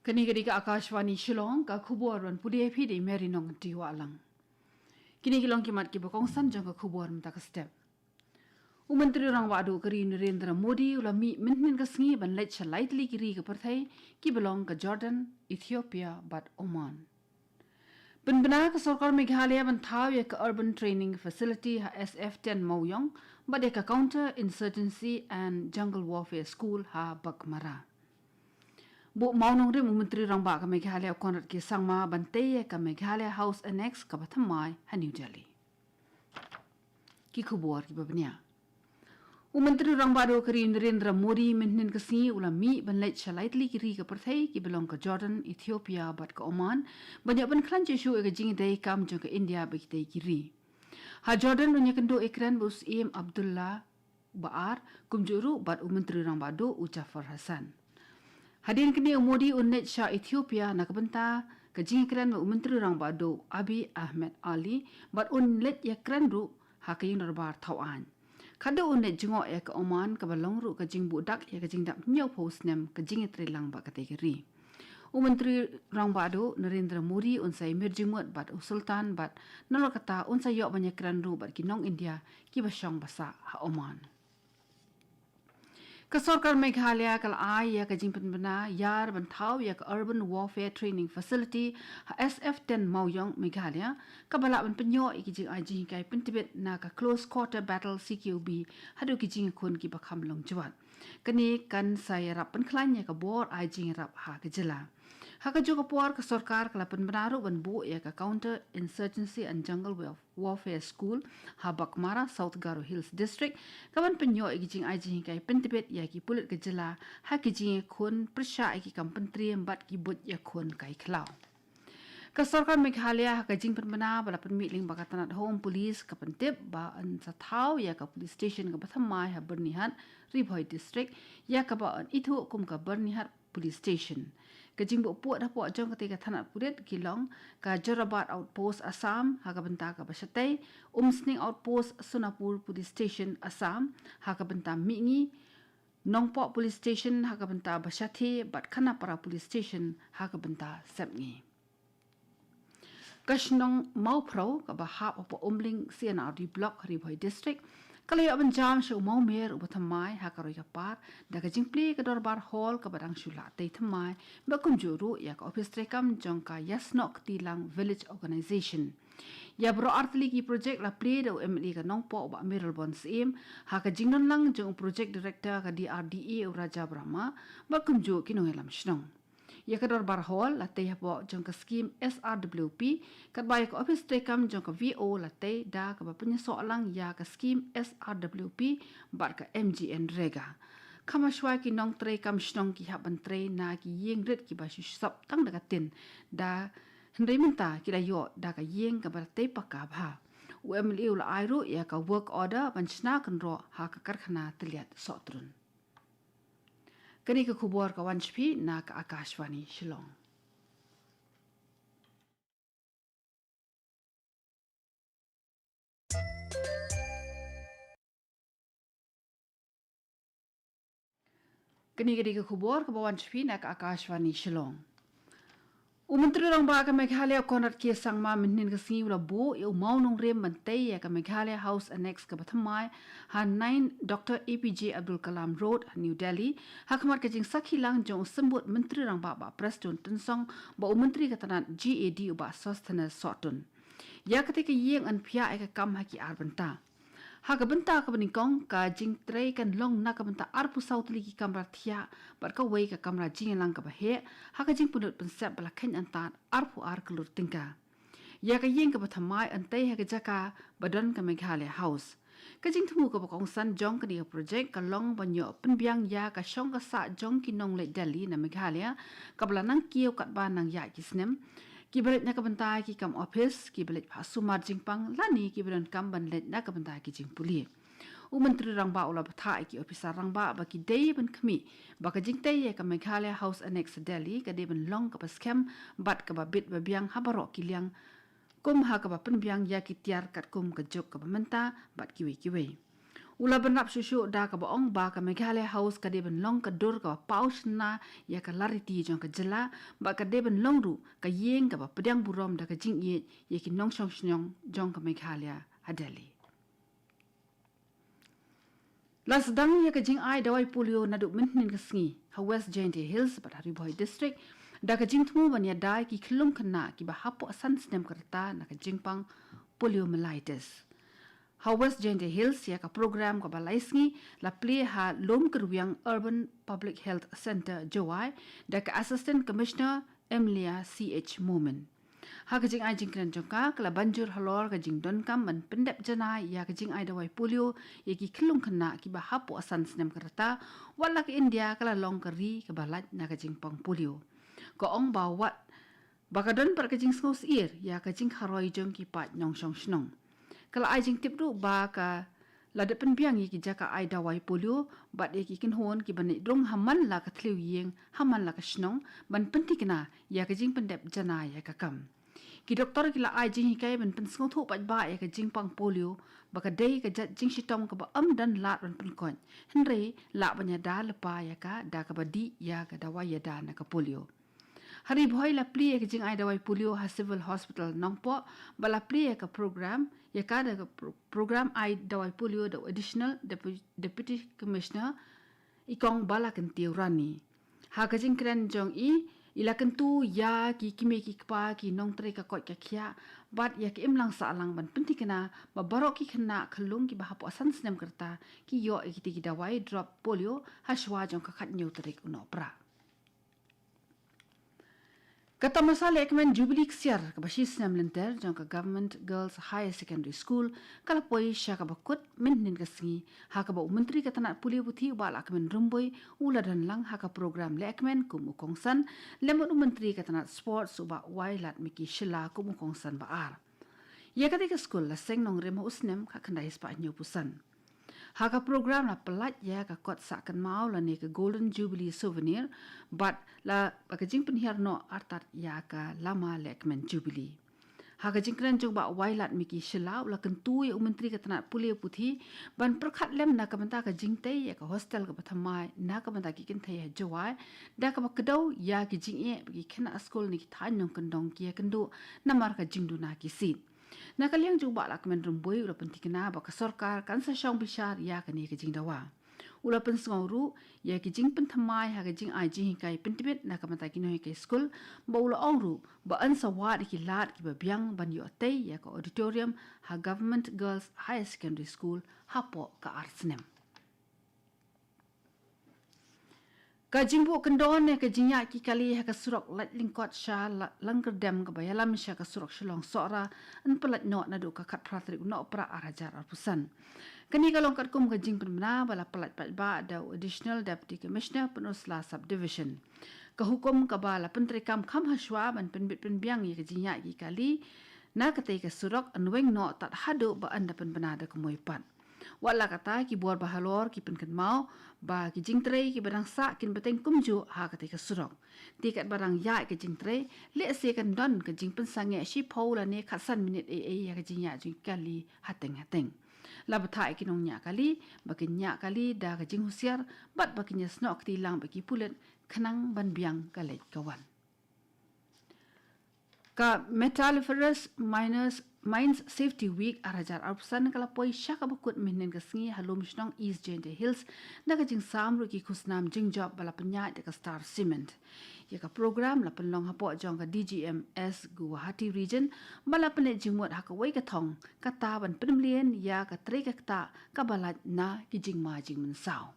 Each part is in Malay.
Kini ka Akashwani Shillong ka kubuaran pudi di meri nong diwalang. Kini kilong kimat ki bakong sanjang ka kubuar mta ka step. Menteri Rang Wadu kari Narendra Modi ulami mintin ka sngi ban let lightly kiri ka partai ki belong ka Jordan, Ethiopia but Oman. Benar ka Sarkar Meghalaya ban thaw ya ka Urban Training Facility ha SF10 Mauyong ba ka Counter Insurgency and Jungle Warfare School ha Bakmara. Bu maunong rim Menteri Rang Ba ka Meghalaya konrat ki sangma bantay ka Meghalaya House Annex ka Bathamai ha New Delhi. Ki kubuar ki babnya. Menteri Rang Ba do kari Narendra Modi mintin kasi ulami ban let lightly kiri ka partai ki belong ka Jordan, Ethiopia bat ka Oman banyak ban klan jeshu ka jingi dai kam jong ka India bagi dai kiri. Ha Jordan banyak kendo ekran bus Im Abdullah Baar kumjuru bat Menteri Rang Ba do Jafar Hassan. Hadirin kini Modi unet Shah Ethiopia nak benta ka jingi kran Menteri Rang Ba do Abiy Ahmed Ali bat let ya kran ru ha ka yung darbar thawan. Kada unet jingok ya ke Oman ke balong ru ke jing budak ya ke jing dap nyau pos nem ke jing trilang ba kategori. Menteri Rang Ba do Narendra Modi unsai mirjimut bat Sultan bat nalor kata unsai yok banyak kran ru bat kinong India ki basyong basa ha Oman. Ka Sarkar Meghalaya kal ai ya ka jing penbena yar ban thaw ya ka Urban Warfare Training Facility ha SF10 Mauyong Meghalaya ka bala ban penyo ki jing ai jing kai pentibet na ka Close Quarter Battle CQB hadu ki jing kun ki bakham long jawat. Kani kan saya rap penklan ya ka bor ai jing rap ha ka jela. Ha ka jo ka puar ka Sarkar kala penbenaru ban bu ya ka Counter Insurgency and Jungle Warfare School ha Bakmara South Garo Hills District ka ban penyo ki jing ai jing kai pentibet ya ki pulit ke jela ha ki jing kun persya ki kam pentri bat ki but ya kun kai klau. Ka Sarkar Meghalaya ka jing penbena bala penmitling bakatanat home police ka pentip ba an sa thaw ya ka police station ka Bathamai ha Bernihat Ribhoi District ya ka ba an ithu kum ka Bernihat police station. Ka jing bu puat da puat jong ketika thanat pudet kilong ka Jorabat outpost Assam ha ka benta ka Bashatai Sning outpost Sunapur police station Assam ha ka benta Mingi Nongpok police station ha ka benta Bashati bat Khanapara police station ha ka benta Sepngi. Kashnong Maupro ka bahap opo umling CNRD block Ribhoi district kalaya ban jam shu mau mer ubathamai ha karoi ka par da ka jingpli ka dorbar hall ka badang shula tei thamai ba kumjuru ya ka office trekam jongka Yasnok Tilang village organization ya bro artli ki project la play do MLE ka nongpo ba miral bon sim ha ka jingnon lang jong project director ka DRDA Raja Brahma ba kumju kinongelam shnong. Ya ka dorbar hall la tei hapo jong ka scheme SRWP kat bai ka office trekam jong ka VO la tei da ka ba punya soalang ya ka scheme SRWP bar ka MGN Rega. Kama shwa ki nong trekam shnong ki haban tre na ki yeng ret ki ba shisap tang da ka tin da hendai minta ki da yo da ka yeng ka bar tei pakab ha. UMLE ula airu ya ka work order ban shna kan ro ha ka karkhana teliat sotrun. Kani ka kubuar ka Wanchpi na ka Akashwani Shillong. Kani ka kubuar ka Wanchpi na ka Akashwani Shillong. Menteri Rang Ba ka Meghalaya konrat ki sangma minnin ka singi ula bo eu maunong rem bantay ya ka Meghalaya House Annex ka Bathamai ha 9 Dr. APJ Abdul Kalam Road New Delhi ha kamar ka jing sakhilang jong sembut Menteri Rang Ba Preston Tensong ba Menteri ka tanat GAD ba Sostana Sotun ya ketika yeng an pia ka kam ha ki arbanta ha ka benta ka beningkong ka jing trei kan long na ka benta arpu sautli ki kamra thia bar ka wei ka kamra jing lang ka bahe ha ka jing punut pensep bala khen antat arpu ar kelur tingka ya ka yeng ka Bathamai antai ha ka jaka badan ka Meghalaya House ka jing thumu ka bakong san jong ka ni project ka long banyo penbiang ya ka shong ka sa jong ki nong le Delhi na Meghalaya ka bala nang kieu kat ba nang ya ki snem ki belet na kabantai ki kam office ki belet pasu marjing pang lani ki belet kam banlet na kabantai ki jing puli Menteri Rang Ba ula batha ki officer Rang Ba ba ki dei ban khmi ba ka jing tei ka Meghalaya House Annex Delhi ka dei ban long ka paskem bat ka ba bit ba biang habaro ki liang kum ha ka ba pen biang ya ki tiar kat kum ka jok ka ba menta bat ki we Ula benap susu da ka baong ba ka Meghalaya House ka deben long ka dur ka paus na ya ka lariti jong ka jela ba ka deben long ru ka yeng ka ba pedang burom da ka jing ye ye ki nong shong shong jong ka Meghalaya adali. Las dang ya ka jing ai dawai polio na du mintin ka sngi ha West Jaintia Hills ba Hari Boy District da ka jing tmu ban ya dai ki klung kana ki ba hapo asan snem karta na ka jing pang poliomyelitis. Ha West Jaintia Hills ya ka program ka balai sngi la play ha lom kerwiang Urban Public Health Center Jawai da ka Assistant Commissioner Emilia CH Moment. Ha ka jing ai jing kren jongka kala banjur halor ka jing don kam man pendep jana ya ka jing ai dawai polio ya ki klung kena ki ba hapo asan snem karta wala ka India kala long kari ka balat na ka jing pang polio. Ko ong ba wat ba ka don par ka jing ngos ir ya ka jing haroi jong ki pat nyong shong shnong. Kalau ai jing tip du ba ka la de pen biang yi ki jaka ai dawai polio bat ye ki kin hon ki banai drong haman la ka thliu yeng haman la ka shnong ban penti kena ya ka jing pendep jana ya ka kam ki doktor ki la ai jing hi kai ban pen sngo thu pat ba ya ka jing pang polio ba ka dei ka jat jing shitom ka ba dan lat ban pen kon henre la banya da lepa ya ka da ka ba di ya ka dawai ya da na ka polio. Hari boy la pli ke jing ai dawai polio ha civil hospital nongpo bala pli ka program ya ka da program ai dawai polio da additional deputy commissioner ikong bala kan tiurani ha ka jing kren jong i ila kan tu ya ki kimi ki pa ki nong tre ka kot ka khia bat ya ki imlang sa lang ban penti kana ba barok ki khna khlung ki ba hapo asan snem karta ki yo ki ti dawai drop polio ha shwa jong ka khat nyau trik uno pra. Kata masala ekmen Jubilee ksiar ka bashi snam lenter jong ka Government Girls Higher Secondary School kala poi sya ka bakut min ka sngi ha ka ba menteri ka tanat puli buthi ba la ekmen rumboi ula dan lang ha ka program le ekmen kum ukongsan lemon menteri ka tanat sports ba wailat miki shila kum ukongsan ba ar ya ka ka school la seng nong rem usnem ka kandai spa nyu pusan. Haka program la pelat ya ka kot sakan mau la ne ka Golden Jubilee souvenir but la ka jing penhiar no artat ya ka lama lekmen Jubilee. Haka jing kren jong ba wailat miki shilau la kentu ya menteri ka tanat puli puthi ban perkhat lem na ka menta ka jing tei ya ka hostel ka pathamai na ka menta ki kin thai ya jawai da ka ba kedau ya ki jing e ki khena school ni ki than nyong kendong ki kendu namar ka jing du na ki sit. Nakaliang juga la kemen rumbui ula pentikna ba ka sarkar kan sa syong bishar ya ka ni ka jing dawa. Ula pen sngawru ya ki jing pen thamai ha ka jing ai jing kai pentibet na ka mata ki no kai school ba ula ongru ba an sa wa ki lat ki ba biang ban yo tei ya ka auditorium ha Government Girls Higher Secondary School hapo ka artsnem. Ka jingbu kendon ne ka jinya ki kali ha ka surok lat lingkot sha langker dem ka bayalam sha ka surok shilong sora an pelat no na do ka khat pratrik no pra arajar arpusan kani ka longkat kum ka jing penmana bala pelat pat ba da additional deputy commissioner penusla subdivision ka hukum ka bala pentri kam kham haswa ban penbit penbiang ye ka jinya ki kali na ka te ka surok anweng no tat hado ba anda penbana da kumoi pat. Wala kata ki buar bahalor ki penken mau ba ki jingtre ki barang sa kin beteng kumju ha kata ka surok tikat barang ya ki jingtre le se kan don ka jing pen sange shi paula ne khasan minute ya ka jingya jing kali hateng la bathai ki nong nya kali ba ki nya kali da ka jing husiar bat ba ki nya snok ti lang ba ki pulet khanang ban biang ka le kawan ka Metalliferous Mines Safety Week arajar arpusan kala poi syaka bakut minen ka sngi halom shnong East Jaintia Hills na ka jing samru ki kusnam jing job bala penya de ka Star Cement ya ka program la penlong hapo jong ka DGMS Guwahati region bala pene jingmot ha ka wei ka thong ka taban penmlien ya ka tre ka ta ka balat na ki jing ma jing mensau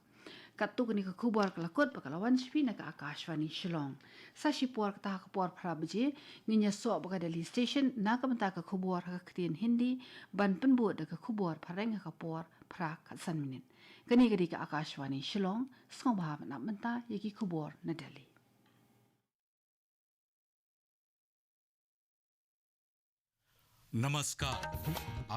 Katu kini ka kubar kelakut bakalawan shpi na ka Akashvani Shillong. Sa shipuar ka puar prabaji nginya so baka Delhi station na ka menta ka kubar ka ketian Hindi ban penbuat da ka kubar pareng ka puar pra ka san minit. Kani kadi ka Akashvani Shillong song bahab na menta yaki kubar na Delhi. नमस्कार